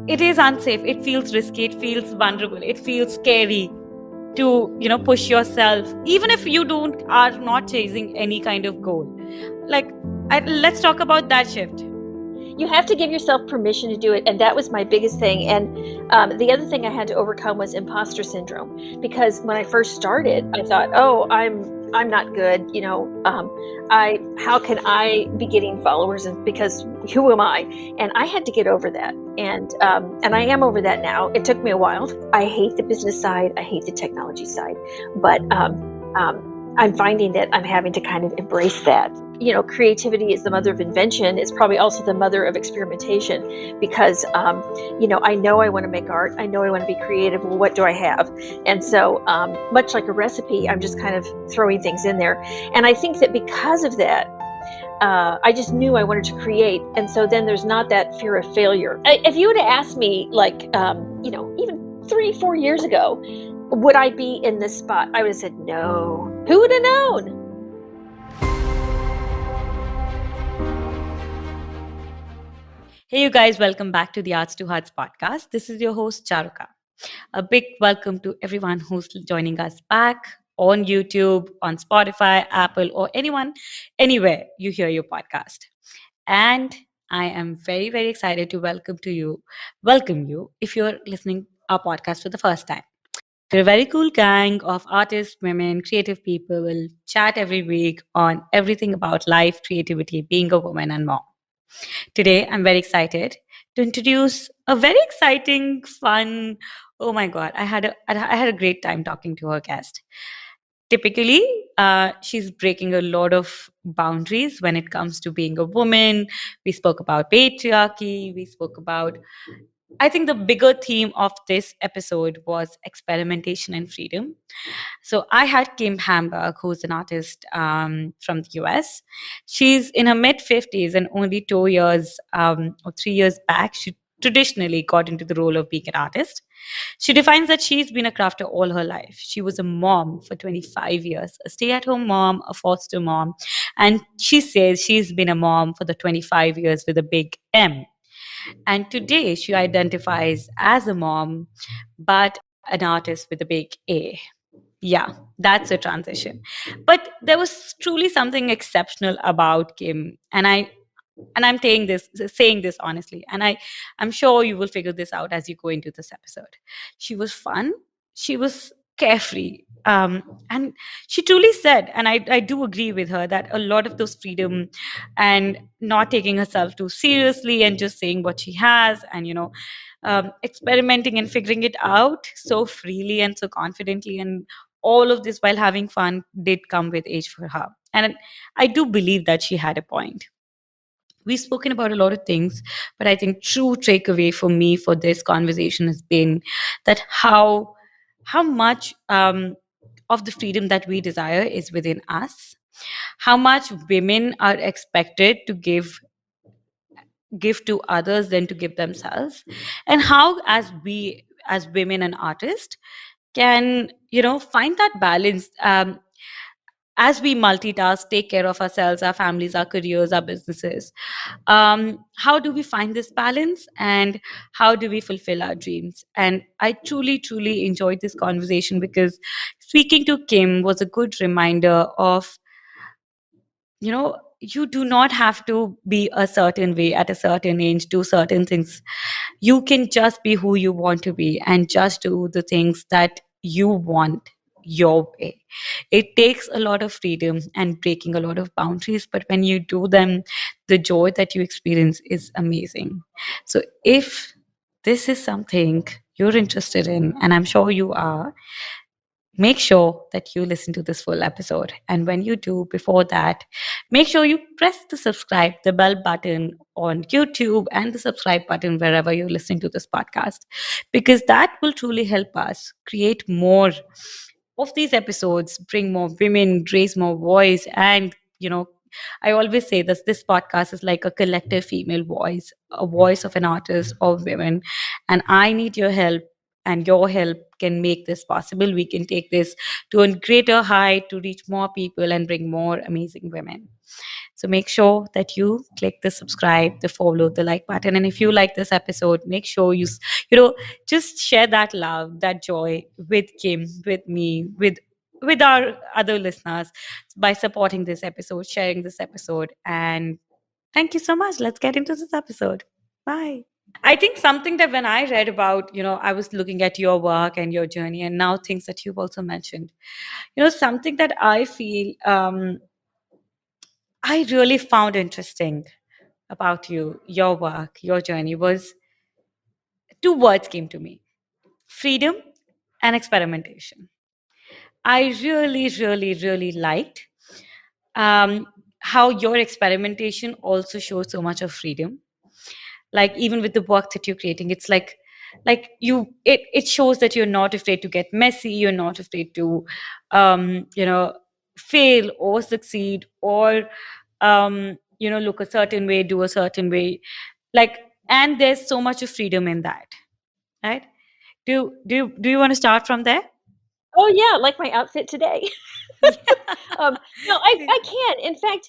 it is unsafe, it feels risky, it feels vulnerable, it feels scary to push yourself, even if you don't are not chasing any kind of goal. Like, let's talk about that shift. You have to give yourself permission to do it, and that was my biggest thing. And the other thing I had to overcome was imposter syndrome, because when I first started, I thought, oh, I'm not good, how can I be getting followers, and because who am I? And I had to get over that, and I am over that now. It took me a while. I hate the business side, I hate the technology side, but I'm finding that I'm having to kind of embrace that. Creativity is the mother of invention. It's probably also the mother of experimentation, because, I know I want to make art. I know I want to be creative. Well, what do I have? And so, much like a recipe, I'm just kind of throwing things in there. And I think that because of that, I just knew I wanted to create. And so then there's not that fear of failure. If you would have asked me, like, even 3-4 years ago, would I be in this spot? I would have said no. Who would have known? Hey, you guys, welcome back to the Arts to Hearts podcast. This is your host, Charuka. A big welcome to everyone who's joining us back on YouTube, on Spotify, Apple, or anywhere you hear your podcast. And I am very, very excited to welcome you if you're listening our podcast for the first time. We're a very cool gang of artists, women, creative people. We'll chat every week on everything about life, creativity, being a woman, and more. Today, I'm very excited to introduce a very exciting, fun. Oh my God, I had a great time talking to her guest. Typically, she's breaking a lot of boundaries when it comes to being a woman. We spoke about patriarchy. We spoke about, I think the bigger theme of this episode was experimentation and freedom. So I had Kim Hamburg, who's an artist from the US. She's in her mid 50s, and only 2 years or 3 years back, she traditionally got into the role of being an artist. She defines that she's been a crafter all her life. She was a mom for 25 years, a stay at home mom, a foster mom. And she says she's been a mom for the 25 years with a big M. And today she identifies as a mom, but an artist with a big A. Yeah, that's a transition. But there was truly something exceptional about Kim, and I'm saying this honestly, and I'm sure you will figure this out as you go into this episode. She was fun, she was carefree, and she truly said, and I do agree with her, that a lot of those freedom and not taking herself too seriously and just saying what she has, and experimenting and figuring it out so freely and so confidently, and all of this while having fun, did come with age for her. And I do believe that she had a point. We've spoken about a lot of things, but I think true takeaway for me for this conversation has been that how much of the freedom that we desire is within us, how much women are expected to give to others than to give themselves, and how as women and artists can find that balance, as we multitask, take care of ourselves, our families, our careers, our businesses. How do we find this balance, and how do we fulfill our dreams? And I truly, truly enjoyed this conversation, because speaking to Kim was a good reminder of, you do not have to be a certain way at a certain age, do certain things. You can just be who you want to be and just do the things that you want your way. It takes a lot of freedom and breaking a lot of boundaries, but when you do them, the joy that you experience is amazing. So if this is something you're interested in, and I'm sure you are, make sure that you listen to this full episode. And when you do, before that, make sure you press the bell button on YouTube, and the subscribe button wherever you're listening to this podcast, because that will truly help us create more of these episodes, bring more women, raise more voice. And, I always say this podcast is like a collective female voice, a voice of an artist, of women. And I need your help, and your help can make this possible. We can take this to a greater height to reach more people and bring more amazing women. So make sure that you click the subscribe, the follow, the like button. And if you like this episode, make sure you know, just share that love, that joy with Kim, with me, with our other listeners by supporting this episode, sharing this episode. And thank you so much. Let's get into this episode. Bye. I think something that when I read about, I was looking at your work and your journey, and now things that you've also mentioned, something that I feel I really found interesting about you, your work, your journey was two words came to me: freedom and experimentation. I really, really, really liked um, how your experimentation also shows so much of freedom. Like even with the work that you're creating, it's like it shows that you're not afraid to get messy, you're not afraid to fail or succeed or look a certain way, do a certain way, like, and there's so much of freedom in that, right? Do you want to start from there? Oh yeah, like my outfit today. Yeah. No, I can. In fact,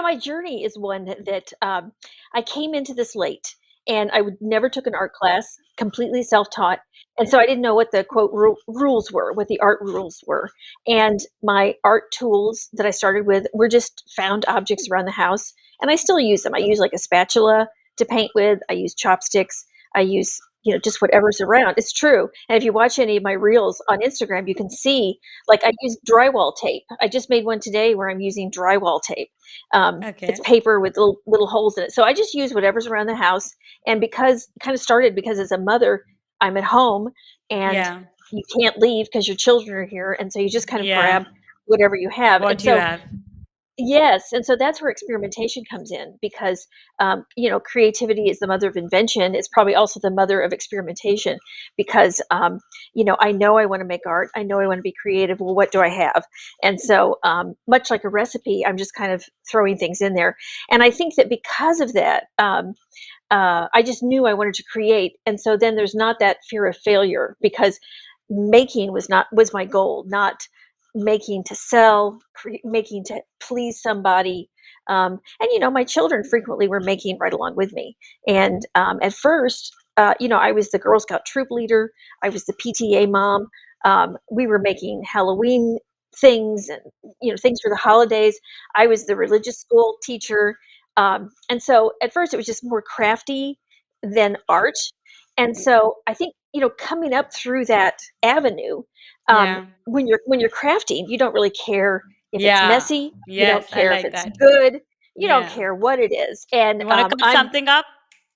my journey is one that I came into this late, and I would never took an art class, completely self-taught, and so I didn't know what the quote rules were, what the art rules were. And my art tools that I started with were just found objects around the house, and I still use them. I use like a spatula to paint with. I use chopsticks. I use just whatever's around. It's true. And if you watch any of my reels on Instagram, you can see like I use drywall tape. I just made one today where I'm using drywall tape. It's Okay. paper with little holes in it. So I just use whatever's around the house. And because kind of started because as a mother, I'm at home and Yeah. you can't leave because your children are here. And so you just kind of Yeah. grab whatever you have. And What you so have. yes, and so that's where experimentation comes in because, creativity is the mother of invention. It's probably also the mother of experimentation because, I know I want to make art. I know I want to be creative. Well, what do I have? And so, much like a recipe, I'm just kind of throwing things in there. And I think that because of that, I just knew I wanted to create. And so then there's not that fear of failure because making was my goal, not making to sell, making to please somebody. And my children frequently were making right along with me. And at first, I was the Girl Scout troop leader. I was the PTA mom. We were making Halloween things and things for the holidays. I was the religious school teacher. And so at first it was just more crafty than art. And so I think, coming up through that avenue, Yeah. when you're crafting, you don't really care if it's Yeah. messy, you don't Yes, I care if like it's that. good, you don't Yeah. care what it is. And You want to cut I'm something up?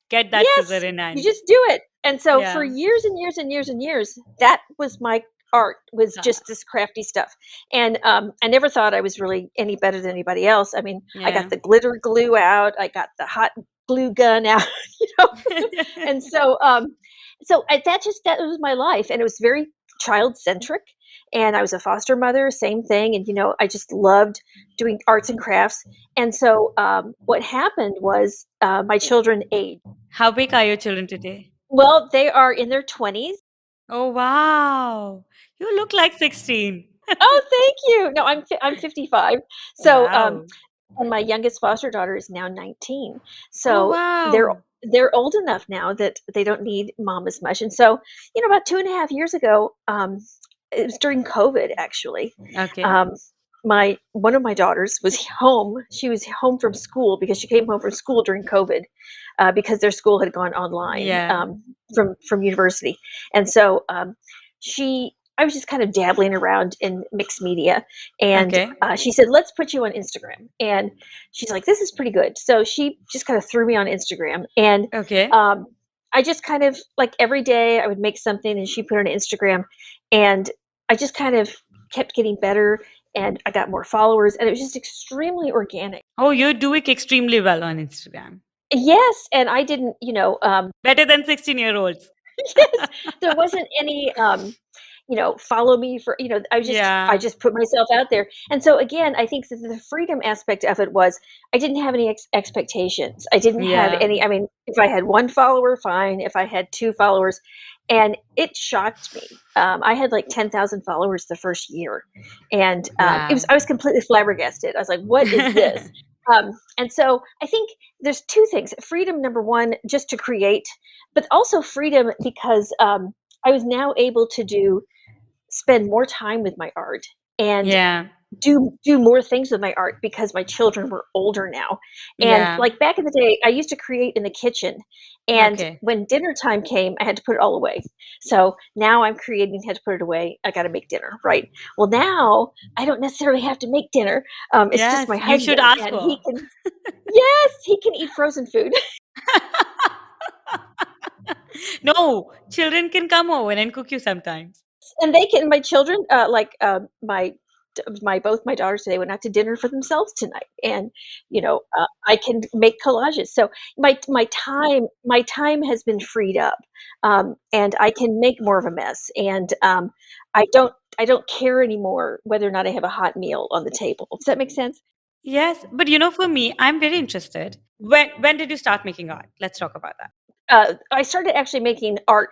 Get that scissor yes, in you hand. just do it. And so for Yeah. years and years and years and years, that was my art, was Uh, just this crafty stuff. And I never thought I was really any better than anybody else. I mean, I got yeah. the glitter glue out, I got the hot glue gun out, you know. And so that was my life, and it was very child centric. And I was a foster mother, same thing. And I just loved doing arts and crafts. And so what happened was my children aged. How big are your children today? Well, they are in their 20s. Oh, wow. You look like 16. Oh, thank you. No, I'm 55. So, Wow. and my youngest foster daughter is now 19. Oh, So they're wow. they're old enough now that they don't need mom as much. And so, about 2.5 years ago, it was during COVID actually. Okay. Um, my one of my daughters was home. She was home from school because she came home from school during COVID, because their school had gone online, Yeah. from university. And so I was just kind of dabbling around in mixed media, and Okay. she said, "Let's put you on Instagram." And she's like, "This is pretty good." So she just kind of threw me on Instagram, and Okay. um, I just kind of like every day I would make something, and she put it on Instagram, and I just kind of kept getting better, and I got more followers, and it was just extremely organic. Oh, you're doing extremely well on Instagram. Yes, and I didn't, Better than 16-year-olds. yes, there wasn't any, follow me for, I Yeah. just put myself out there. And so again, I think that the freedom aspect of it was I didn't have any expectations. I didn't have Yeah. any, I mean, if I had one follower, fine. If I had two followers, and it shocked me. I had like 10,000 followers the first year, and Wow. I was completely flabbergasted. I was like, "What is this?" And so I think there's two things: freedom, number one, just to create, but also freedom because I was now able to spend more time with my art and Yeah. do more things with my art because my children were older now. And Yeah. like back in the day, I used to create in the kitchen. And Okay. when dinner time came, I had to put it all away. So now I'm creating, had to put it away. I got to make dinner, right? Well, now I don't necessarily have to make dinner. It's just Yes, my you should husband, ask and her. yes, he can eat frozen food. No, children can come over and cook you sometimes. And they can, my children, my both my daughters today went out to dinner for themselves tonight, and I can make collages. So my time has been freed up, and I can make more of a mess, and I don't care anymore whether or not I have a hot meal on the table. Does that make sense? Yes, but for me, I'm very interested. When did you start making art? Let's talk about that. I started actually making art,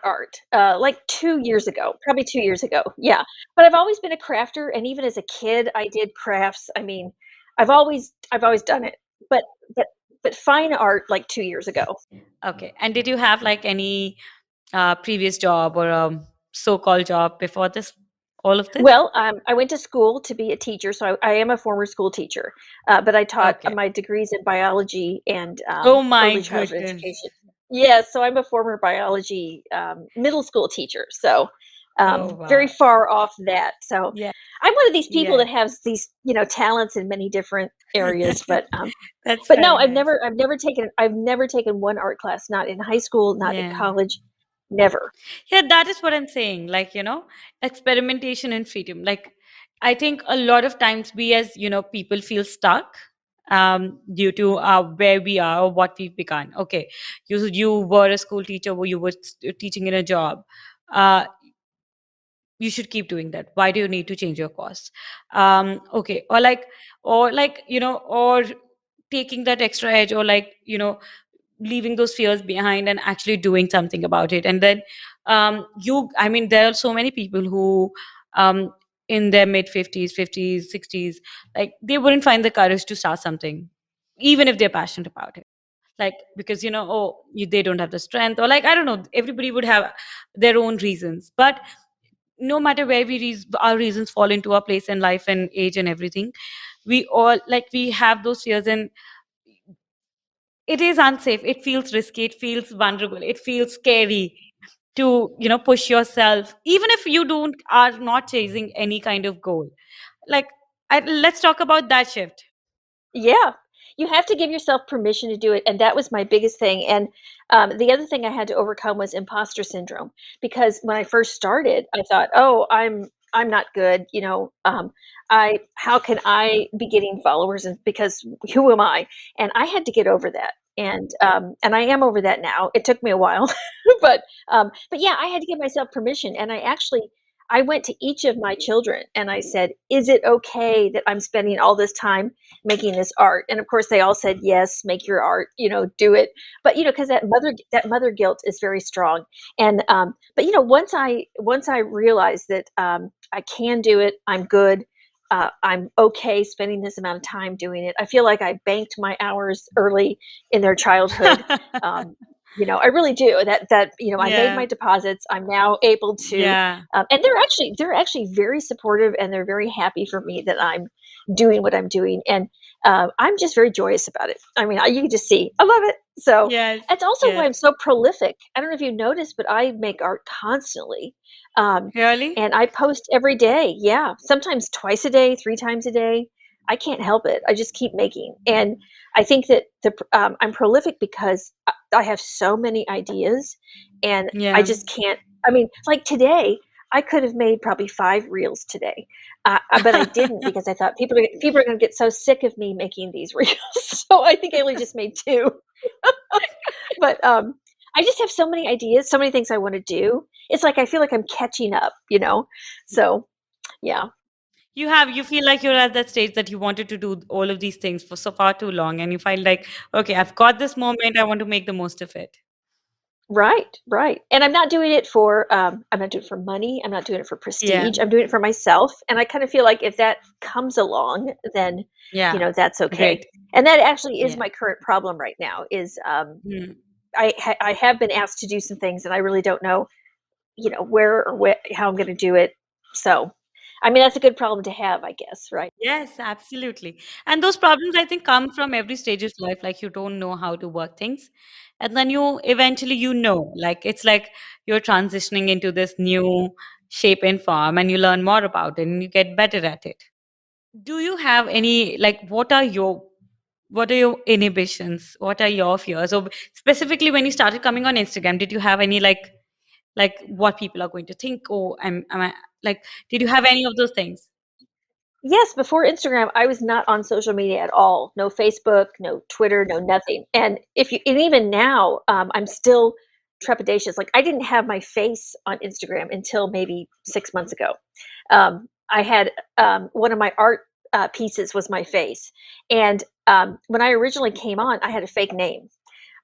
like 2 years ago, probably 2 years ago, yeah, but I've always been a crafter, and even as a kid, I did crafts. I mean, I've always done it, but but but fine art, like 2 years ago. Okay. And did you have like any previous job or a so-called job before this, all of this? Well, I went to school to be a teacher, so I am a former school teacher, but I taught Okay. my degrees in biology and Oh my early childhood goodness. education. Yeah, so I'm a former biology middle school teacher, so Oh very wow. far off that. So Yeah. I'm one of these people Yeah. that has these talents in many different areas, but That's no, very I've nice. never I've never taken I've never taken one art class, not in high school, not in Yeah. college, never. Yeah, that is what I'm saying. Like, experimentation and freedom. Like, I think a lot of times we as, people feel stuck due to where we are or what we've begun. Okay, you were a school teacher or you were teaching in a job. Uh, you should keep doing that. Why do you need to change your course? Okay, or taking that extra edge, or like, leaving those fears behind and actually doing something about it. And then I mean, there are so many people who um in their mid 50s, 50s, 60s, like they wouldn't find the courage to start something even if they're passionate about it, like because they don't have the strength, or like, I don't know, everybody would have their own reasons. But no matter where our reasons fall into our place in life and age and everything, we all, like, we have those fears, and it is unsafe, it feels risky, it feels vulnerable, it feels scary to push yourself, even if you don't are not chasing any kind of goal. Like, let's talk about that shift. Yeah. You have to give yourself permission to do it, and that was my biggest thing, and, the other thing I had to overcome was imposter syndrome, because when I first started, I thought, "Oh, I'm not good," "I how can I be getting followers, and because who am I?" And I had to get over that, and I am over that now. It took me a while, but yeah, I had to give myself permission, and I went to each of my children and I said, "Is it okay that I'm spending all this time making this art?" And of course they all said, "Yes, make your art, do it." But because that mother guilt is very strong. And but once I realized that I can do it, I'm good. I'm okay spending this amount of time doing it. I feel like I banked my hours early in their childhood. Um, I really do. I made Yeah. my deposits. I'm now able to, Yeah. and they're actually very supportive, and they're very happy for me that I'm doing what I'm doing, and I'm just very joyous about it. I mean, you can just see I love it. So Yes. that's also why Yes. I'm so prolific. I don't know if you noticed, but I make art constantly, um, Really? and I post every day. Yeah, sometimes twice a day, 3 times a day. I can't help it. I just keep making, and I think that I'm prolific because I have so many ideas, and I Yeah. just can't. I mean, like today, I could have made probably 5 reels today, but I didn't because I thought people are going to get so sick of me making these reels. So I think I only just made 2. But I just have so many ideas, so many things I want to do. It's like I feel like I'm catching up, you know? So, yeah. You feel like you're at that stage that you wanted to do all of these things for so far too long, and you find like, okay, I've got this moment, I want to make the most of it. Right, right. And I'm not doing it for money, I'm not doing it for Yeah, prestige, I'm doing it for myself, and I kind of feel like if that comes along, then, yeah, that's okay. great. And that actually is Yeah. my current problem right now is, Mm. I have been asked to do some things, and I really don't know, where or how I'm gonna do it. So, I mean, that's a good problem to have, I guess, right? Yes, absolutely. And those problems, I think, come from every stage of life. Like you don't know how to work things. And then you eventually like it's like you're transitioning into this new shape and form and you learn more about it and you get better at it. Do you have any like what are your inhibitions? What are your fears? Or specifically when you started coming on Instagram, did you have any like what people are going to think? Or am I like did you have any of those things? Yes, before Instagram, I was not on social media at all. No Facebook, no Twitter, no nothing. And even now, I'm still trepidatious. Like I didn't have my face on Instagram until maybe 6 months ago. I had one of my art pieces was my face, and when I originally came on, I had a fake name.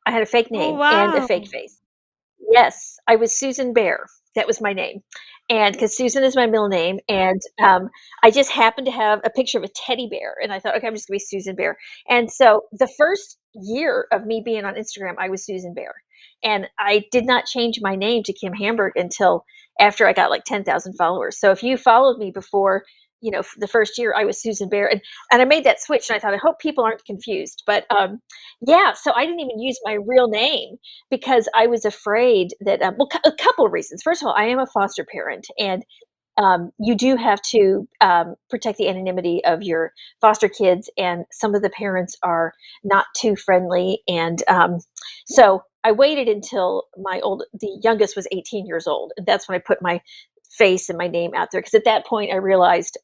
I had a fake Oh name and a wow. fake face. Yes, I was Susan Bear. That was my name. And because Susan is my middle name, and I just happened to have a picture of a teddy bear, and I thought, okay, I'm just gonna be Susan Bear. And so the first year of me being on Instagram, I was Susan Bear, and I did not change my name to Kim Hamburg until after I got like 10,000 followers. So if you followed me before, the first year, I was Susan Bear, and I made that switch, and I thought, I hope people aren't confused. But yeah, so I didn't even use my real name because I was afraid that, well, a couple of reasons. First of all, I am a foster parent, and you do have to protect the anonymity of your foster kids, and some of the parents are not too friendly. And so I waited until the youngest was 18 years old, and that's when I put my face and my name out there because at that point I realized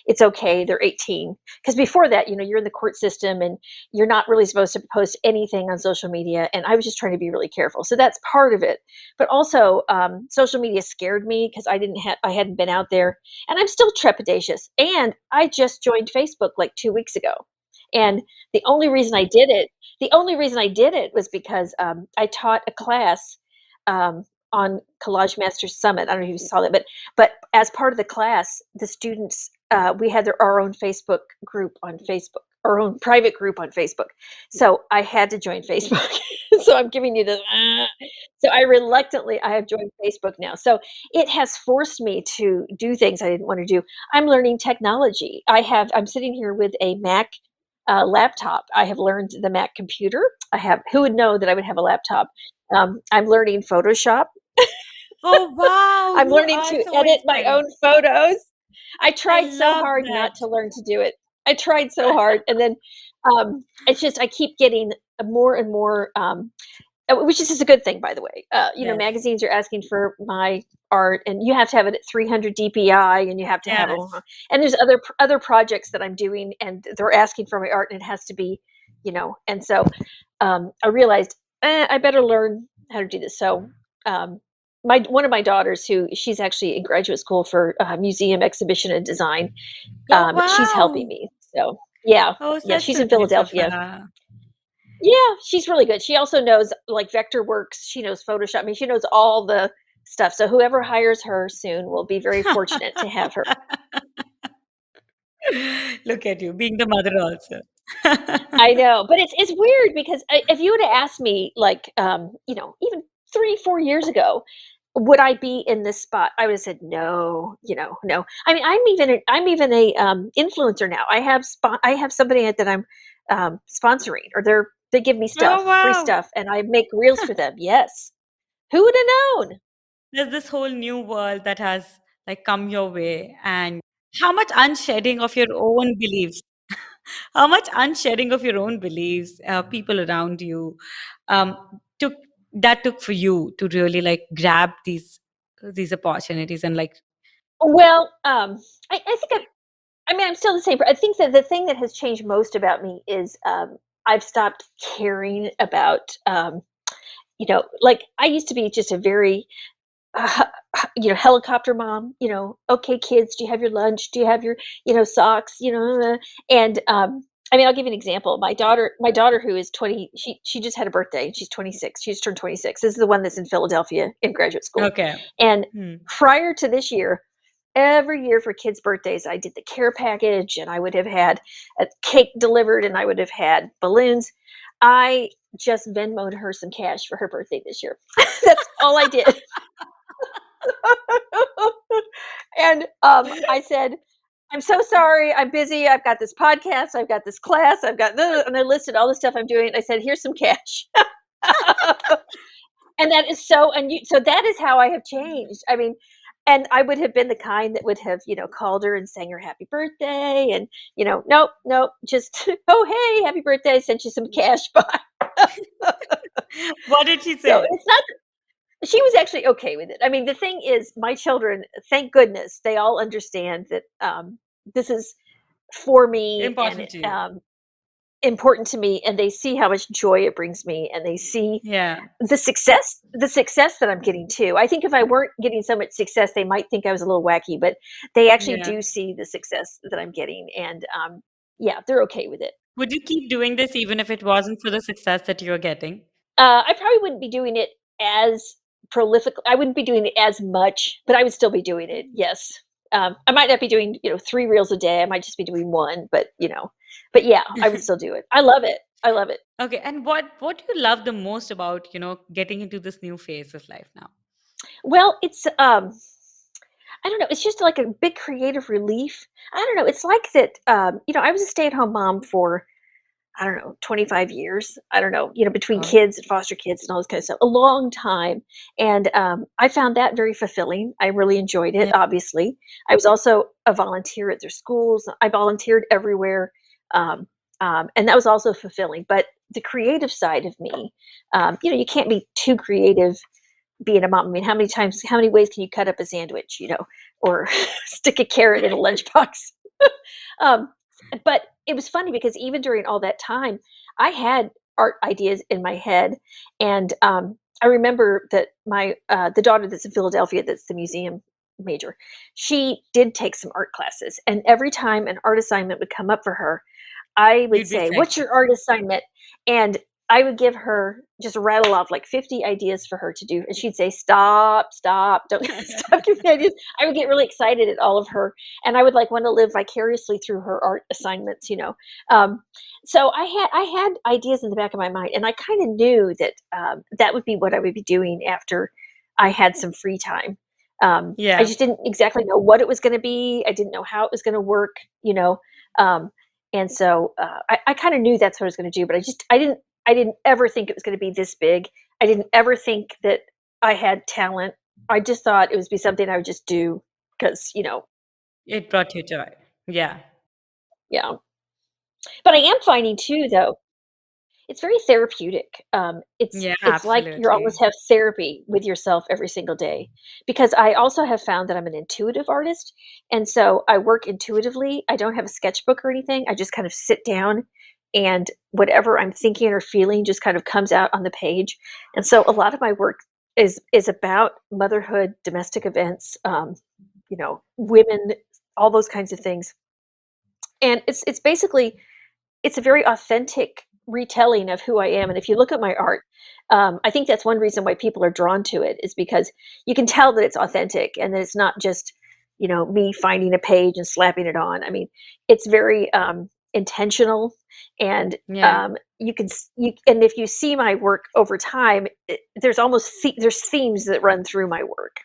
it's okay. They're 18 because before that, you're in the court system and you're not really supposed to post anything on social media. And I was just trying to be really careful. So that's part of it. But also, social media scared me because I hadn't been out there, and I'm still trepidatious. And I just joined Facebook like 2 weeks ago, and the only reason I did it was because I taught a class on Collage Masters Summit. I don't know if you saw that, but as part of the class, the students we had our own Facebook group on Facebook, our own private group on Facebook. So I had to join Facebook. So I'm giving you the. So I have joined Facebook now. So it has forced me to do things I didn't want to do. I'm learning technology. I'm sitting here with a Mac laptop. I have learned the Mac computer. Who would know that I would have a laptop? I'm learning Photoshop. Oh wow, I'm you learning are to so edit my inspiring. own photos. I I tried so love hard that. not to learn to do it. I tried so hard, and then it's just I keep getting more and more, which is just a good thing, by the way. Yes. Magazines are asking for my art, and you have to have it at 300 DPI, and you have to have Yes. and there's other projects that I'm doing, and they're asking for my art, and it has to be, And so I realized I better learn how to do this. So um, my one of my daughters, who she's actually in graduate school for museum exhibition and design, Oh she's helping wow. me. So yeah, Oh, yeah, such she's so in nice of Philadelphia. her. Yeah, she's really good. She also knows like Vectorworks. She knows Photoshop. I mean, she knows all the stuff. So whoever hires her soon will be very fortunate to have her. Look at you being the mother also. I know, but it's weird because if you would have asked me like even 3 4 years ago, would I be in this spot? I would have said no. No. I mean, I'm even a influencer now. I have somebody that I'm sponsoring, or they give me Oh free wow. stuff, and I make reels for them. Yes, who would have known? There's this whole new world that has like come your way, and how much unshedding of your own beliefs, how much unshedding of your own beliefs, people around you, um, took took for you to really like grab these opportunities and like Well, I think I mean, I'm still the same. I think that the thing that has changed most about me is I've stopped caring about like I used to be just a very uh, helicopter mom, okay, kids, do you have your lunch? Do you have your, socks? And I mean, I'll give you an example. My daughter who is 20, she just had a birthday and she's 26. She just turned 26. This is the one that's in Philadelphia in graduate school. Okay. And Hmm. prior to this year, every year for kids' birthdays, I did the care package and I would have had a cake delivered and I would have had balloons. I just Venmoed her some cash for her birthday this year. That's all I did. And I said, "I'm so sorry. I'm busy. I've got this podcast. I've got this class. I've got," and I listed all the stuff I'm doing. I said, "Here's some cash." And that is so so that is how I have changed. I mean, and I would have been the kind that would have, called her and sang her happy birthday and, nope, nope, just, "Oh, hey, happy birthday. I sent you some cash." Bye. What did she So say? it's not she was actually okay with it. I mean, the thing is, my children, thank goodness, they all understand that this is for me and Important to you. important to me, and they see how much joy it brings me, and they see Yeah. the success that I'm getting too. I think if I weren't getting so much success, they might think I was a little wacky, but they actually Yeah. do see the success that I'm getting, and yeah, they're okay with it. Would you keep doing this even if it wasn't for the success that you're getting? I probably wouldn't be doing it as prolific. I wouldn't be doing it as much, but I would still be doing it. Yes. I might not be doing, 3 reels a day. I might just be doing 1, but yeah, I would still do it. I love it. I love it. Okay, and what do you love the most about, getting into this new phase of life now? Well, it's I don't know, it's just like a big creative relief. I don't know. It's like that I was a stay-at-home mom for I don't know, 25 years. I don't know, between Oh, kids and foster kids and all this kind of stuff, a long time. And I found that very fulfilling. I really enjoyed it, yeah, obviously. I was also a volunteer at their schools. I volunteered everywhere. Um, and that was also fulfilling. But the creative side of me, you can't be too creative being a mom. I mean, how many ways can you cut up a sandwich, or stick a carrot in a lunchbox? Um, but it was funny because even during all that time, I had art ideas in my head, and I remember that the daughter that's in Philadelphia, that's the museum major, she did take some art classes, and every time an art assignment would come up for her, I would you'd be say, "What's psyched. your art assignment?" And I would give her just rattle off like 50 ideas for her to do, and she'd say, "Stop, stop, don't stop giving me ideas." I would get really excited at all of her, and I would like want to live vicariously through her art assignments. Um, so I had ideas in the back of my mind, and I kind of knew that that would be what I would be doing after I had some free time. I Yeah, just didn't exactly know what it was going to be. I didn't know how it was going to work. You know. Um, and so, I kinda knew that's what I was gonna do, but I didn't ever think it was gonna be this big. I didn't ever think that I had talent. I just thought it would be something I would just do because it brought you joy. Yeah, yeah. But I am finding too, though, it's very therapeutic. It's yeah, it's like you almost absolutely. have therapy with yourself every single day. Because I also have found that I'm an intuitive artist, and so I work intuitively. I don't have a sketchbook or anything. I just kind of sit down, and whatever I'm thinking or feeling just kind of comes out on the page. And so a lot of my work is about motherhood, domestic events, women, all those kinds of things. And it's basically it's a very authentic retelling of who I am, and if you look at my art, I think that's one reason why people are drawn to it is because you can tell that it's authentic and that it's not just, me finding a page and slapping it on. I mean, it's very, intentional, and, Yeah, and if you see my work over time, there's there's themes that run through my work.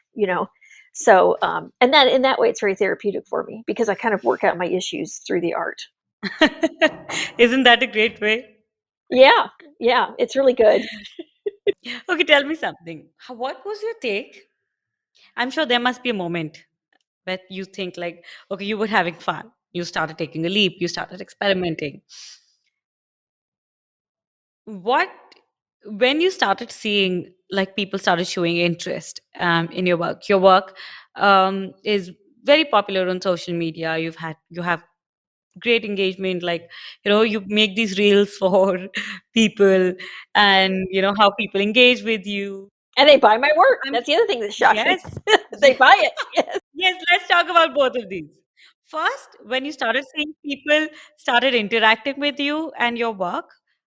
So, and then in that way, it's very therapeutic for me because I kind of work out my issues through the art. isn't that a great way? Yeah, yeah, it's really good. Okay, tell me something. What was your take? I'm sure there must be a moment where you think like, okay, you were having fun. You started taking a leap. You started experimenting. What, when you started seeing like people started showing interest in your work is very popular on social media. You have great engagement, like, you make these reels for people, and how people engage with you. And they buy my work. I'm That's the other thing that's shocking. Yes. They buy it. Yes. Yes, let's talk about both of these. First, when you started seeing people started interacting with you and your work,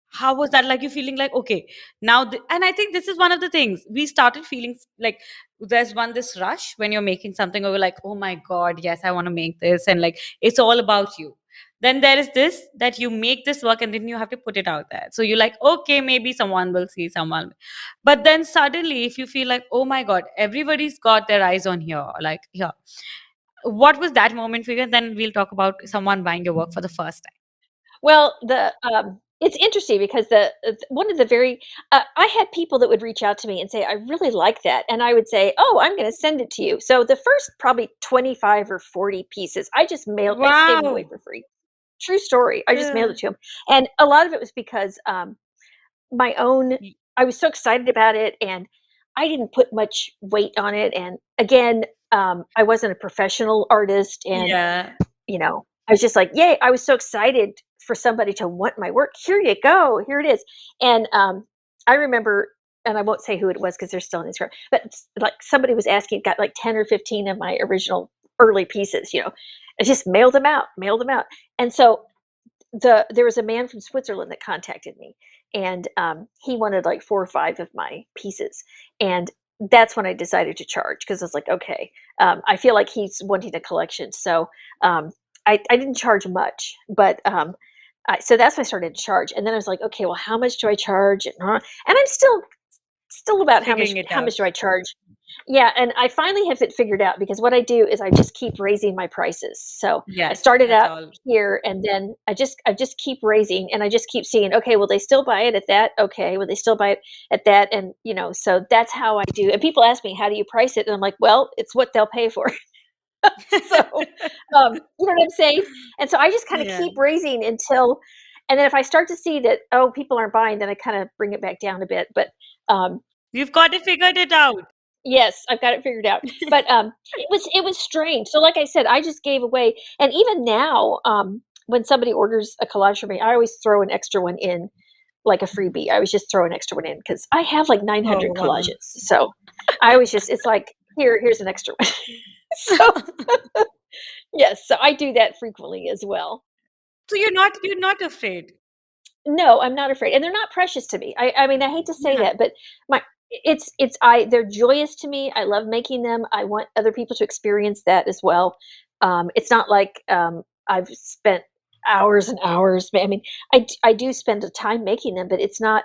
how was that? Like, you feeling like, okay, now, and I think this is one of the things we started feeling like there's this rush when you're making something, or we're like, oh my God, yes, I want to make this. And like, it's all about you. Then there is this that you make this work and then you have to put it out there. So you're like, okay, maybe someone will see, someone. But then suddenly, if you feel like, oh my God, everybody's got their eyes on here, like here, what was that moment for you? And then we'll talk about someone buying your work for the first time. Well, it's interesting because one of the very I had people that would reach out to me and say, "I really like that," and I would say, "Oh, I'm going to send it to you." So the first probably 25 or 40 pieces, I just gave them away Wow. for free. True story. I just mailed Yeah. it to them, and a lot of it was because my own Y- I was so excited about it, and I didn't put much weight on it. And again, I wasn't a professional artist, and Yeah. I was just like, "Yay." I was so excited for somebody to want my work. "Here you go. Here it is." And, I remember, and I won't say who it was because 'cause they're still in this room, but like, somebody was asking, got like 10 or 15 of my original early pieces, I just mailed them out. And so there was a man from Switzerland that contacted me, and he wanted like 4 or 5 of my pieces, and that's when I decided to charge because I was like, okay, I feel like he's wanting a collection, so um, I didn't charge much, but so that's when I started to charge, and then I was like, okay, well, how much do I charge? And I'm still about Figuring it how out. much do I charge? Yeah, and I finally have it figured out because what I do is I just keep raising my prices. So I Yes, started that's out all. here, and then I just keep raising, and I just keep seeing, okay, will they still buy it at that? Okay, will they still buy it at that? And so that's how I do. And people ask me, how do you price it? And I'm like, well, it's what they'll pay for. So you know what I'm saying? And so I just kind of Yeah. keep raising until, and then if I start to see that, oh, people aren't buying, then I kind of bring it back down a bit. But You've got it figured it out. yes, I've got it figured out. But, it was strange. So like I said, I just gave away, and even now, when somebody orders a collage from me, I always throw an extra one in, like a freebie. I always just throw an extra one in because I have like Oh, 900 wow. collages. So I always just it's like, here's an extra one." So, yes, so I do that frequently as well. So you're not afraid. No, I'm not afraid, and they're not precious to me. I mean, I hate to say Yeah. that, but my it's I they're joyous to me. I love making them. I want other people to experience that as well. It's not like I've spent hours and hours. I mean, I do spend a time making them, but it's not.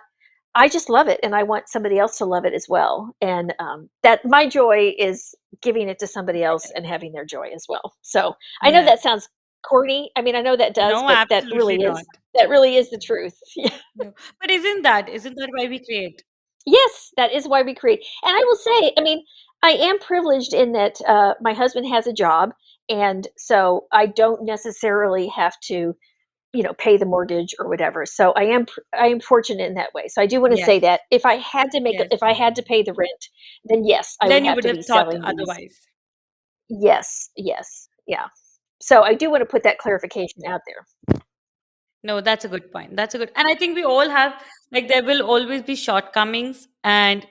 I just love it, and I want somebody else to love it as well. And that my joy is giving it to somebody else and having their joy as well. So I know Yeah. that sounds corny. I mean, I know that does, No, but absolutely not. that really is the truth. No. But isn't that why we create? Yes, that is why we create. And I will say, I mean, I am privileged in that my husband has a job, and so I don't necessarily have to, pay the mortgage or whatever. So I am fortunate in that way. So I do want to say Yes. that Yes. if I had to pay the rent, then yes, I would Then you have would to have be thought selling these. otherwise. Yes, yes, yeah. So I do want to put that clarification out there. No, that's a good point. That's a good, and I think we all have, like, there will always be shortcomings and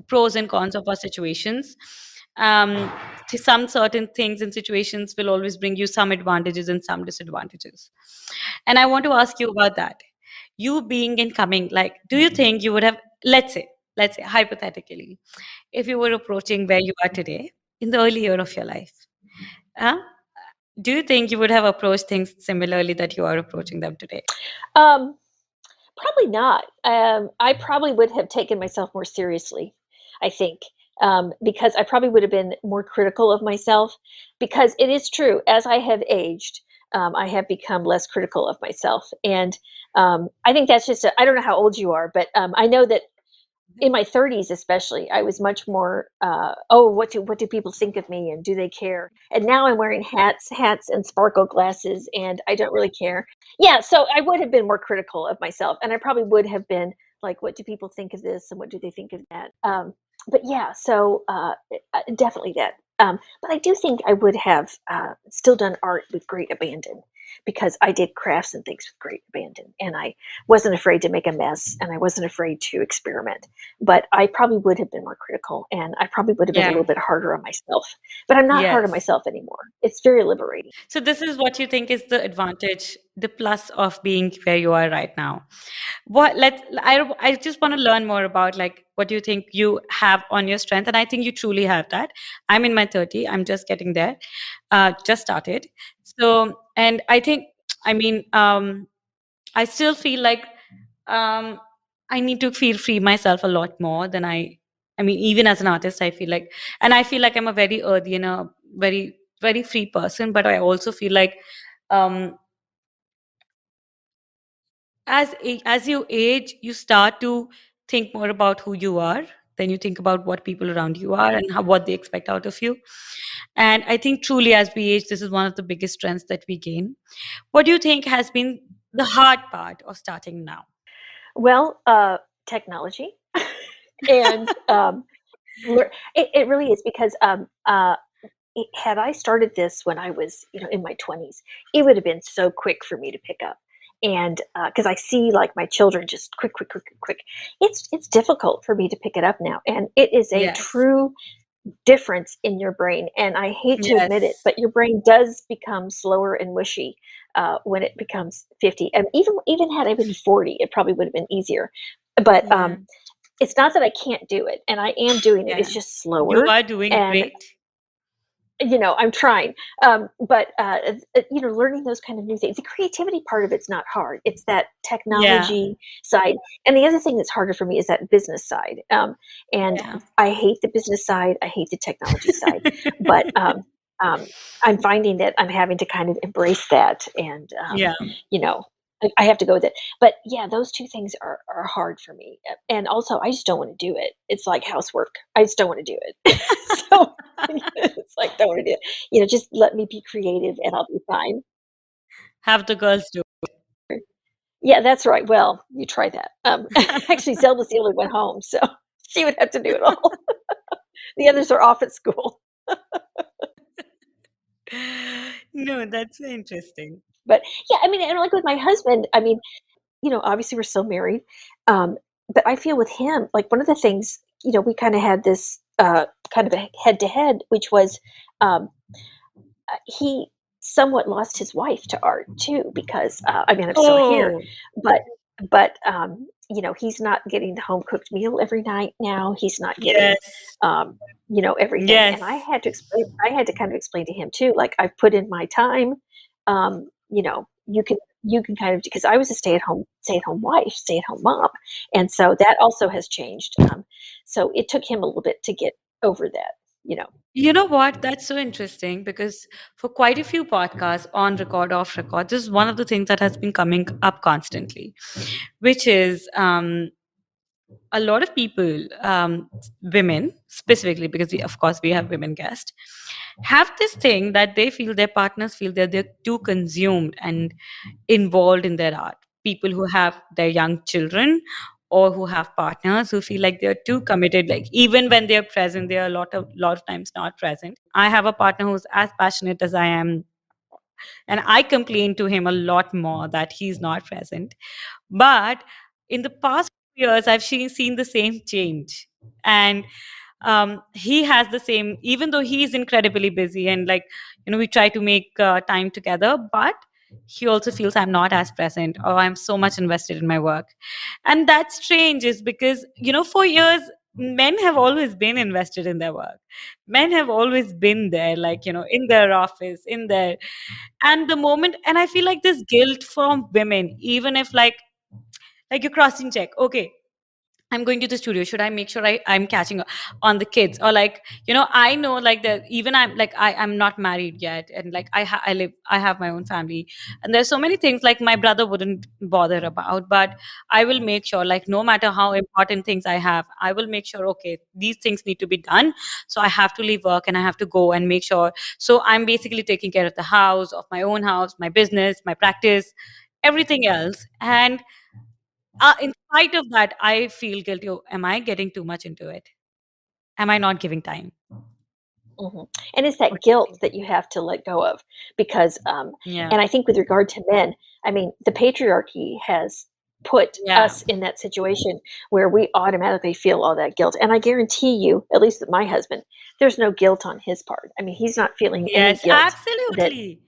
pros and cons of our situations. Um, to some certain things and situations will always bring you some advantages and some disadvantages. And I want to ask you about that. You being incoming, like, do you think you would have, let's say hypothetically, if you were approaching where you are today in the early year of your life, uh, do you think you would have approached things similarly that you are approaching them today? Um, Probably not. I probably would have taken myself more seriously, I think, because I probably would have been more critical of myself. Because it is true, as I have aged, I have become less critical of myself, and I think that's just. I don't know how old you are, but I know that in my 30s especially, I was much more, "Oh, what do people think of me, and do they care?" And now I'm wearing hats and sparkle glasses, and I don't really care. Yeah, so I would have been more critical of myself, and I probably would have been like, "What do people think of this, and what do they think of that?" But yeah, so, definitely that. But I do think I would have, still done art with great abandon. because I did crafts and things with great abandon, and I wasn't afraid to make a mess, and I wasn't afraid to experiment. But I probably would have been more critical, and I probably would have been a Yeah. little bit harder on myself. But I'm not hard on Yes. myself anymore. It's very liberating. So this is what you think is the advantage, the plus of being where you are right now. What let's I just want to learn more about like what you think you have on your strength, and I think you truly have that. I'm in my 30, I'm just getting there, just started. So, and I think, I mean, I still feel like um, I need to feel free myself a lot more than I mean, even as an artist, I feel like, and I feel like I'm a very earthy and a very, very free person, but I also feel like um, as you age, you start to think more about who you are. Then you think about what people around you are and what they expect out of you. And I think truly, as we age, this is one of the biggest strengths that we gain. What do you think has been the hard part of starting now? Well, technology, and it really is because had I started this when I was, in my 20s, it would have been so quick for me to pick up. And because I see like my children just quick, quick, quick, quick, quick, it's difficult for me to pick it up now, and it is a Yes. true difference in your brain. And I hate to admit it, Yes. but your brain does become slower and mushy when it becomes 50. And even had I been 40, it probably would have been easier. But Yeah. it's not that I can't do it, and I am doing it. Yeah. It's just You slower, are doing and great. I'm trying. But learning those kind of new things, the creativity part of it's not hard. It's that Yeah. technology side, and the other thing that's harder for me is that business side. And Yeah. I hate the business side. I hate the technology side, but um, I'm finding that I'm having to kind of embrace that, and Yeah. you know, I have to go with it. But yeah, those two things are hard for me, and also I just don't want to do it. It's like housework. I just don't want to do it. So it's like, don't want to do it. Just let me be creative and I'll be fine. Have the girls do. Yeah, that's right. Well, you try that. Actually, Zelda's the only one home, so she would have to do it all. The others are off at school. No, that's interesting. But yeah, I mean, and like with my husband, I mean, obviously we're still married. Um, but I feel with him, like one of the things, we kind of had this kind of a head to head, which was um, he somewhat lost his wife to art too, because I mean I'm still here, Oh, but he's not getting the home cooked meal every night now. He's not getting yes. everything, and I Yes. had to explain. I had to kind of explain to him too. Like I've put in my time. You can kind of, because I was a stay at home wife, stay at home mom, and so that also has changed. So it took him a little bit to get over that. You know. You know what? That's so interesting because for quite a few podcasts on record, off record, this is one of the things that has been coming up constantly, which is a lot of people, women specifically, because of course we have women guests, have this thing that they feel their partners feel that they're too consumed and involved in their art. People who have their young children or who have partners who feel like they're too committed, like even when they're present, they're a lot of times not present. I have a partner who's as passionate as I am, and I complain to him a lot more that he's not present. But in the past few years, I've seen the same change. And he has the same, even though he's incredibly busy and like, we try to make time together, but he also feels I'm not as present or I'm so much invested in my work. And that's strange is because, for years, men have always been invested in their work. Men have always been there, like, in their office, in their, and the moment, and I feel like this guilt from women, even if like you're crossing check, okay, I'm going to the studio. Should I make sure I'm catching up on the kids? Or like, I know like that even I'm like I'm not married yet. And like I have my own family. And there's so many things like my brother wouldn't bother about. But I will make sure, like, no matter how important things I have, I will make sure, okay, these things need to be done. So I have to leave work and I have to go and make sure. So I'm basically taking care of the house, of my own house, my business, my practice, everything else. And in spite of that, I feel guilty. Oh, am I getting too much into it? Am I not giving time? Mhm. And it's What that do you guilt think? that you have to let go of because, Yeah. and I think with regard to men, I mean, the patriarchy has put Yeah. us in that situation where we automatically feel all that guilt. And I guarantee you, at least with my husband, there's no guilt on his part. I mean, he's not feeling any Yes, guilt that absolutely.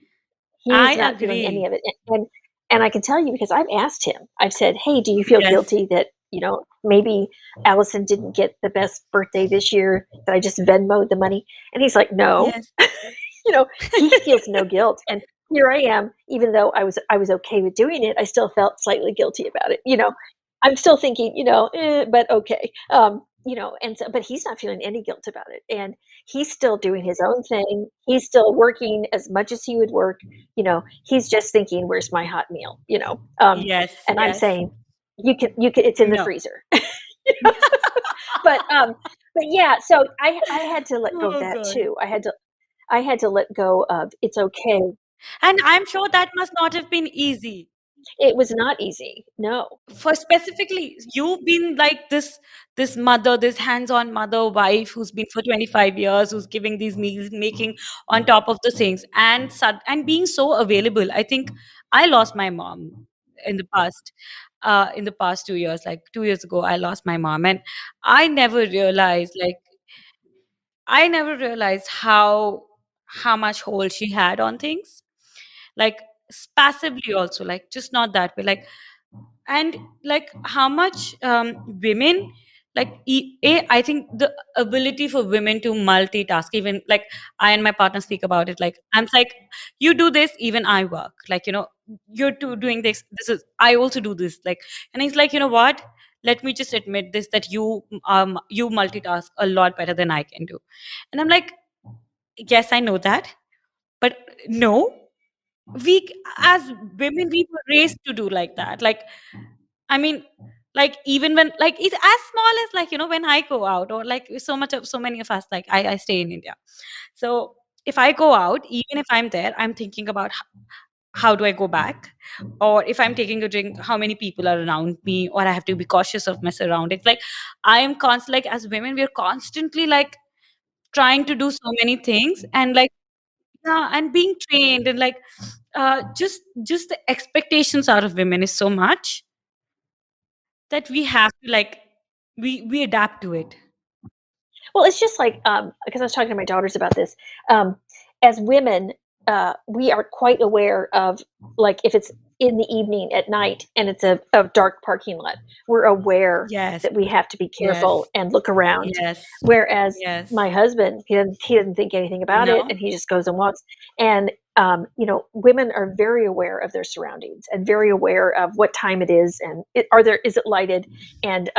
I he's not feeling any agree. of it. And I can tell you because I've asked him. I've said, "Hey, do you feel Yes. guilty that, maybe Allison didn't get the best birthday this year, that I just Venmoed the money?" And he's like, "No." Yes. He feels no guilt, and here I am, even though I was okay with doing it, I still felt slightly guilty about it. I'm still thinking, but okay. And so but he's not feeling any guilt about it, and he's still doing his own thing. He's still working as much as he would work. He's just thinking, "Where's my hot meal?" Yes, And I'm yes. saying, "You can it's in the No. freezer." But, yeah, so I had to let go of Oh that God. too. I had to let go of it's okay. And I'm sure that must not have been easy. It was not easy. No. For specifically, you've been like this mother, this hands-on mother, wife who's been for 25 years, who's giving these meals, making on top of the things, and and being so available. I think I lost my mom in the past. In the past 2 years, like 2 years ago, I lost my mom, and I never realized, like, I never realized how much hold she had on things, like passively also, like just not that way, like, and like how much women, like I think the ability for women to multitask, even like I and my partner speak about it, like I'm like, you do this, even I work, like, you're two doing this is I also do this, like, and he's like, you know what, let me just admit this, that you multitask a lot better than I can do. And I'm like, yes, I know that, but no, we as women, we were raised to do like that, like, I mean, like even when, like, it's as small as, like, when I go out, or like so many of us, like I stay in India. So if I go out, even if I'm there, I'm thinking about how do I go back? Or if I'm taking a drink, how many people are around me, or I have to be cautious of my surroundings. Like I am constantly, like, as women, we're constantly like trying to do so many things, and like, yeah, and being trained, and like just the expectations out of women is so much that we have to, like, we adapt to it. Well, it's just like, because I was talking to my daughters about this. As women, we are quite aware of, like, if it's in the evening at night and it's a dark parking lot, we're aware Yes, that we have to be yes, careful and look around. yes, Whereas my yes. husband, he doesn't think anything about it, No? and he just goes and walks. And women are very aware of their surroundings and very aware of what time it is, and is it lighted, and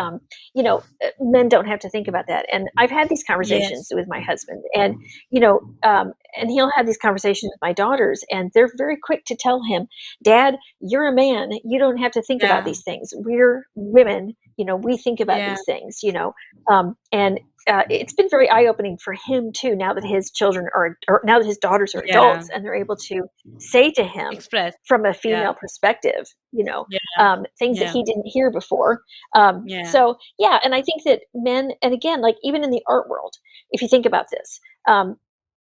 men don't have to think about that. And I've had these conversations Yes. with my husband, and he'll have these conversations with my daughters, and they're very quick to tell him, "Dad, you're a man. You don't have to think about Yeah, these things. We're women. We think about yeah, these things." And it's been very eye opening for him too. Now that his children are, or now that his daughters are yeah. adults, and they're able to say to him Express. from a Yeah, female perspective, yeah, things that yeah, he didn't hear before. yeah, So yeah, and I think that men, and again, like even in the art world, if you think about this,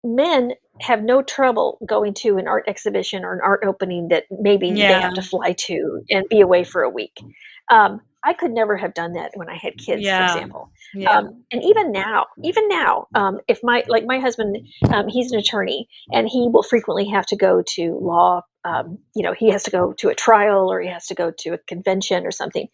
men have no trouble going to an art exhibition or an art opening that maybe they yeah, have to fly to and be away for a week. I could never have done that when I had kids, for yeah, example. yeah, And even now, if my husband, he's an attorney, and he will frequently have to go to law. He has to go to a trial, or he has to go to a convention or something.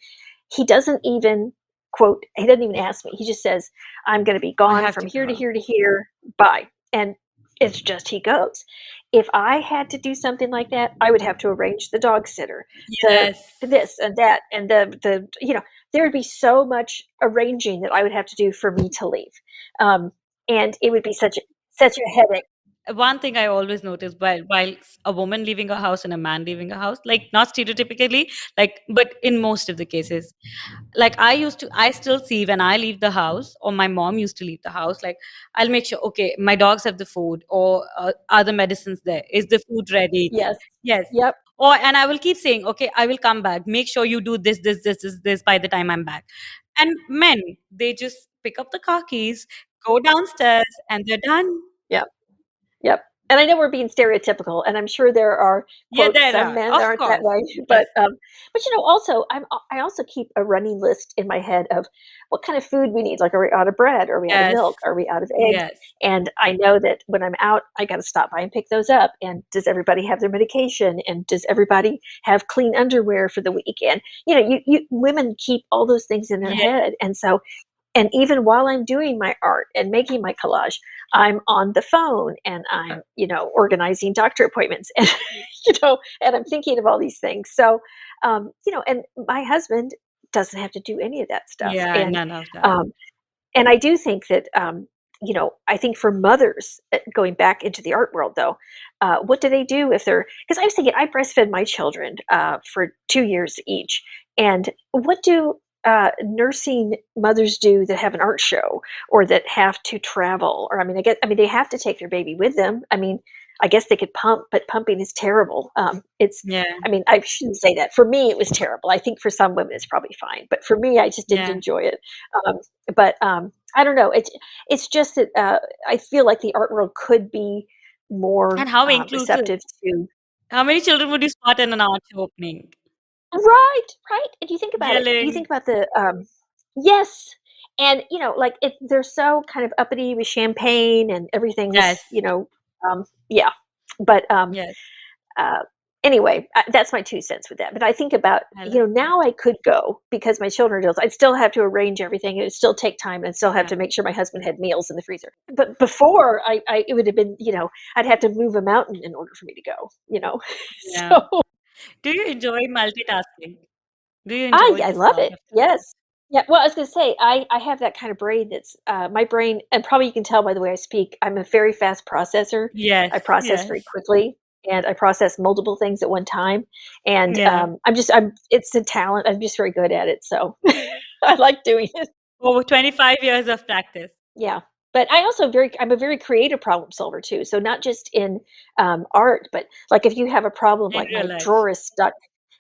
He doesn't even quote. He doesn't even ask me. He just says, "I'm going to be I gone have from to here to go. here to here. Bye." And it's just he goes. If I had to do something like that, I would have to arrange the dog sitter, the Yes. this and that, and there would be so much arranging that I would have to do for me to leave, and it would be such a headache. One thing I always notice, while a woman leaving a house and a man leaving a house, like not stereotypically, like, but in most of the cases, like I still see when I leave the house, or my mom used to leave the house, like I'll make sure, okay, my dogs have the food, or are the medicines there, is the food ready? Yes. Yes. Yep. Or, and I will keep saying, okay, I will come back, make sure you do this by the time I'm back. And men, they just pick up the car keys, go downstairs, and they're done. Yep. And I know we're being stereotypical, and I'm sure there are, Yeah, quote, there "some are. men Of aren't that course. way," Yes. but, also, I also keep a running list in my head of what kind of food we need, like, are we out of bread? Are we out of Yes. milk? Are we out of eggs? Yes. And I know that when I'm out, I gotta stop by and pick those up, and does everybody have their medication? And does everybody have clean underwear for the week? And, you women keep all those things in their Yeah. head, and so and even while I'm doing my art and making my collage, I'm on the phone and I'm, organizing doctor appointments and, and I'm thinking of all these things. So, and my husband doesn't have to do any of that stuff. Yeah, none of that. Um, and I do think that, I think for mothers, going back into the art world though, what do they do if they're, because I was thinking, I breastfed my children for 2 years each. And what do nursing mothers do that have an art show or that have to travel? Or, they have to take their baby with them. I guess they could pump, but pumping is terrible. Yeah. I shouldn't say that. For me, it was terrible. I think for some women, it's probably fine. But for me, I just didn't Yeah. enjoy it. But I don't know. It's just that I feel like the art world could be more And how inclusive. receptive to. How many children would you spot in an art show opening? Right, right. And you think about it. You Yelling. think about the yes, and like they're so kind of uppity with champagne and everything is Yes. yeah. But Yes. Uh, anyway, that's my 2 cents with that, but I think about, I love that. now I could go because my children are adults. I'd still have to arrange everything, it'd still take time, and still have Yeah. to make sure my husband had meals in the freezer. But before, I it would have been, I'd have to move a mountain in order for me to go, Yeah. So Do you enjoy multitasking? Do you enjoy I this love art it, of yes. Yeah, well, I was gonna say, I have that kind of brain that's, my brain and probably you can tell by the way I speak, I'm a very fast processor. Yes, I process yes. very quickly, and I process multiple things at one time, and, Yeah. I'm it's a talent, I'm just very good at it, so I like doing it. Over 25 years of practice Yeah, but I'm a very creative problem solver too, so not just in, art, but, like, if you have a problem, in like, real my life. drawer is stuck,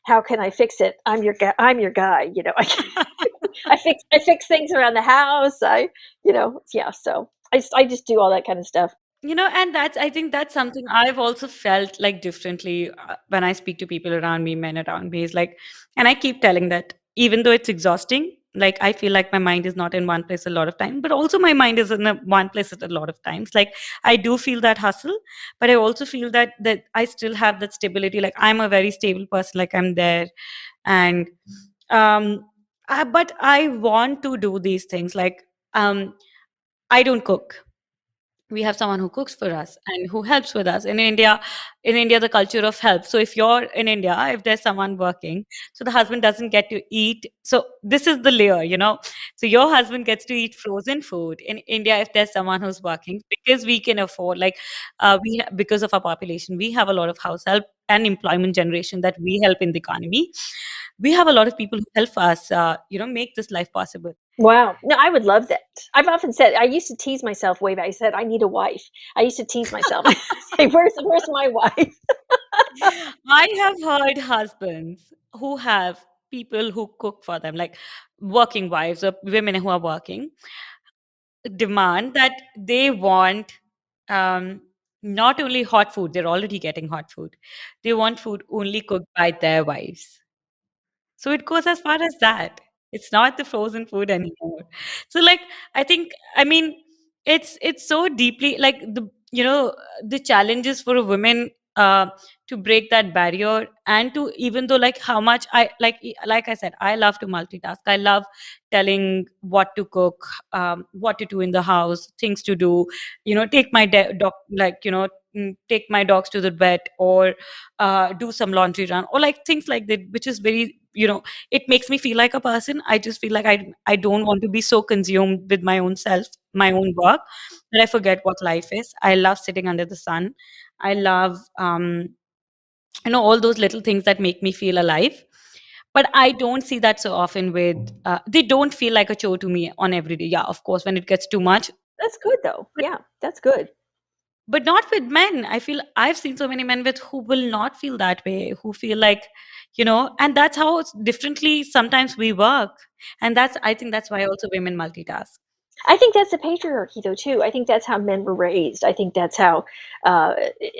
how can I fix it? I'm your guy, I fix things around the house, yeah, so I just do all that kind of stuff. And that's, I think that's something I've also felt like differently when I speak to people around me, men around me, is like, and I keep telling that even though it's exhausting, like I feel like my mind is not in one place a lot of time, but also my mind is in one place at a lot of times. Like I do feel that hustle, but I also feel that I still have that stability. Like I'm a very stable person, like I'm there. And um but I want to do these things. Like I don't cook. We have someone who cooks for us and who helps with us. In India, the culture of help, so if you're in India, if there's someone working, so the husband doesn't get to eat. So this is the layer. So your husband gets to eat frozen food in India if there's someone who's working, because we can afford, like, because of our population, we have a lot of house help and employment generation that we help in the economy. We have a lot of people who help us make this life possible. Wow, no, I would love that. I've often said I used to tease myself way back, I said, "I need a wife." I used to tease myself. Say, "Where's my wife?" I have heard husbands who have people who cook for them, like working wives or women who are working, demand that they want um, not only hot food, they're already getting hot food. They want food only cooked by their wives. So it goes as far as that. It's not the frozen food anymore. So like I mean it's so deeply like the challenges for a woman to break that barrier, and to, even though like how much like I said, I love to multitask. I love telling what to cook, what to do in the house, things to do, take my dog, like take my dogs to the vet, or do some laundry run, or like things like that, which is very, it makes me feel like a person. I just feel like I don't want to be so consumed with my own self, my own work, that I forget what life is. I love sitting under the sun. I love all those little things that make me feel alive. But I don't see that so often with they don't feel like a chore to me on every day. Yeah, of course, when it gets too much. That's good though. But Yeah, that's good. not with men. I feel I've seen so many men with who will not feel that way, who feel like, and that's how differently sometimes we work. And I think that's why also women multitask. I think that's the patriarchy, though, too. I think that's how men were raised. I think that's how, uh,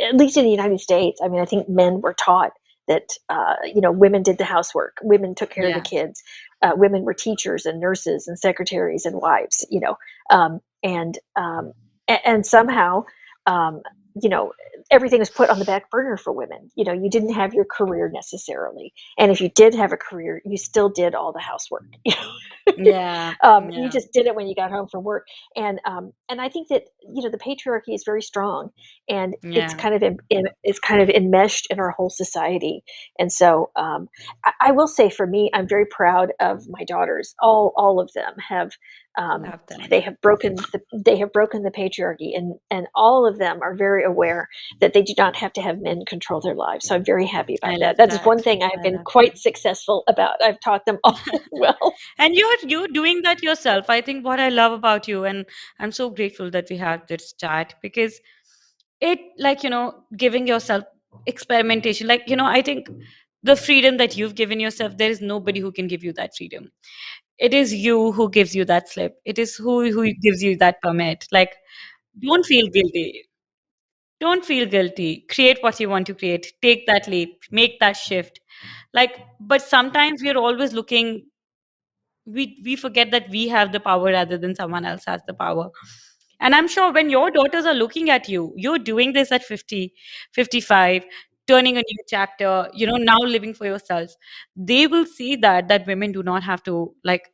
at least in the United States, I mean, I think men were taught that, women did the housework, women took care of the Yeah, kids, women were teachers and nurses and secretaries and wives, and somehow, um, you know, everything was put on the back burner for women. You didn't have your career necessarily, and if you did have a career, you still did all the housework. yeah, You yeah, just did it when you got home from work, and I think that the patriarchy is very strong, and yeah. it's kind of enmeshed in our whole society, and so I will say for me, I'm very proud of my daughters. All of them have. Um, Love them. they have broken the patriarchy, and all of them are very aware that they do not have to have men control their lives. So I'm very happy I about that. love That is one that. thing I have I been love quite that. successful about. I've taught them all well. And you're doing that yourself. I think what I love about you, and I'm so grateful that we have this chat, because it, like, giving yourself experimentation, like, I think the freedom that you've given yourself, there is nobody who can give you that freedom. It is you who gives you that slip. It is who gives you that permit. Like, don't feel guilty. Don't feel guilty. Create what you want to create. Take that leap. Make that shift. Like, but sometimes we're always looking, we forget that we have the power rather than someone else has the power. And I'm sure when your daughters are looking at you, you're doing this at 50, 55, turning a new chapter, now living for yourselves. They will see that women do not have to, like,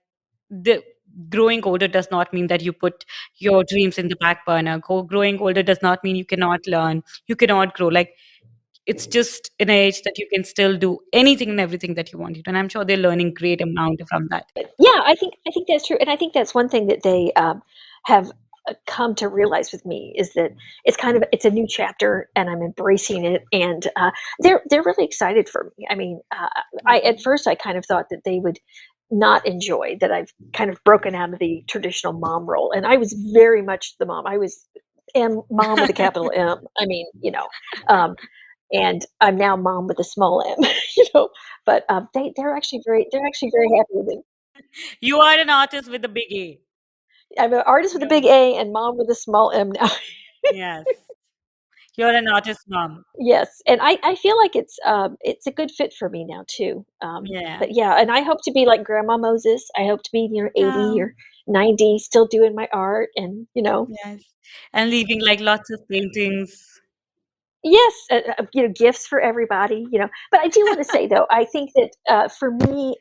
the growing older does not mean that you put your dreams in the back burner. Growing older does not mean you cannot learn, you cannot grow. Like, it's just an age that you can still do anything and everything that you want to do. And I'm sure they're learning great amount from that. Yeah, I think that's true, and I think that's one thing that they have come to realize with me is that it's a new chapter, and I'm embracing it, and they're really excited for me. I mean, I at Yeah. first I kind of thought that they would not enjoy that I've kind of broken out of the traditional mom role, and I was very much the mom. I was mom with a capital M. I mean, um, and I'm now mom with a small m. But they're actually very happy with it. You are an artist with a big A. I'm an artist with a big Yeah. A and mom with a small m now. Yes. You're an artist mom. Yes, and I feel like it's a good fit for me now too. Yeah. But yeah, and I hope to be like Grandma Moses. I hope to be 80 Oh, or 90, still doing my art, and yes. And leaving like lots of paintings. yes, gifts for everybody. But I do want to say though, I think that for me,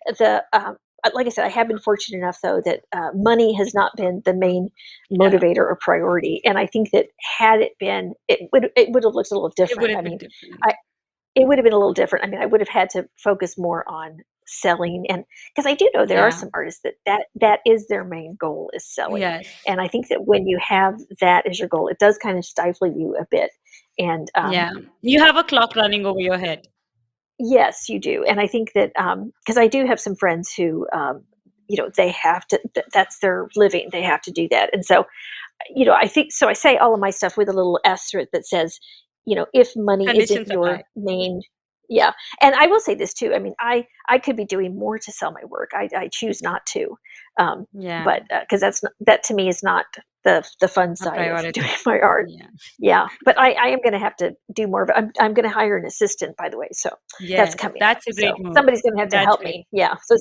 like I said, I have been fortunate enough though that money has not been the main Yeah. motivator or priority, and I think that had it been, it would have looked a little It would different. I have been mean, I different. it would have been a little different. I mean, I would have had to focus more on selling, and because I do know there are Yeah. some artists that is their main goal is selling, Yes. and I think that when you have that as your goal, it does kind of stifle you a bit, and Yeah. You have a clock running over your head. yes, you do, and I think that, because I do have some friends who, they have to that's their living, they have to do that, and so, I think so I say all of my stuff with a little asterisk that says, if money isn't Conditions your apply. main. Yeah, and I will say this too, I mean, I could be doing more to sell my work, I choose not to, Yeah. but, because that to me is not the fun A side of doing priority. my art. Yeah. Yeah, but I am gonna have to do more of it. I'm gonna hire an assistant, by the way, so that's Yes. coming up. That's a great So move. somebody's gonna have to That's help great. me. Yeah. So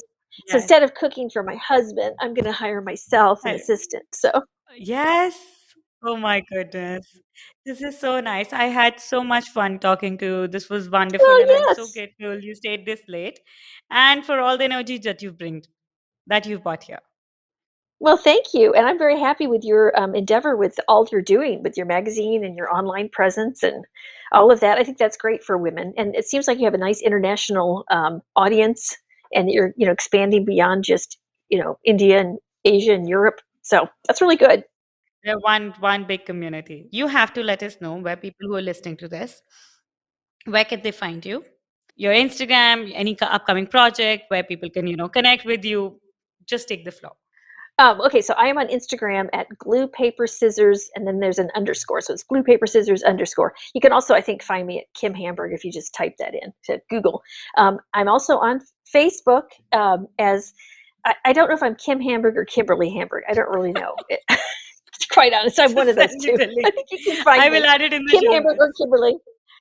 Yes. instead of cooking for my husband, I'm gonna hire myself an I- assistant. So Yes. Oh my goodness. This is so nice. I had so much fun talking to you. This was wonderful, well, and I'm so yes. grateful you stayed this late, and for all the energy that you've brought here. Well, thank you, and I'm very happy with your, endeavor with all you're doing with your magazine and your online presence and all of that. I think that's great for women, and it seems like you have a nice international, audience, and you're, expanding beyond just, India and Asia and Europe. So that's really good. We're one big community. You have to let us know where people who are listening to this, where can they find you? Your Instagram, any upcoming project where people can, connect with you. Just take the floor. Okay, so I am on Instagram at glue paper scissors, and then there's an underscore, so it's glue paper scissors underscore. You can also, I think, find me at Kim Hamburg if you just type that in to Google. I'm also on Facebook as. I don't know if I'm Kim Hamburg or Kimberly Hamburg. I don't really know. To be quite honest, I'm one Just of those send me two. the I link. think you can find I will me. add it in the Kim show Hamburg or notes. Kimberly.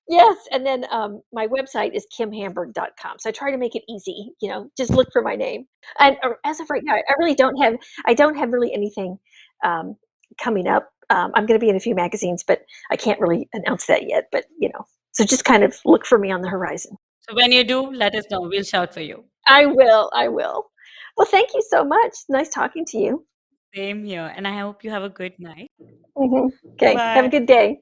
Yes, and then my website is kimhamburg.com. So I try to make it easy. Just look for my name. And as of right now, I don't have really anything um, coming up. I'm going to be in a few magazines, but I can't really announce that yet. But so just kind of look for me on the horizon. So when you do, let us know. We'll shout for you. I will. I will. Well, thank you so much. Nice talking to you. Same here. And I hope you have a good night. Okay. Have a Bye. good day.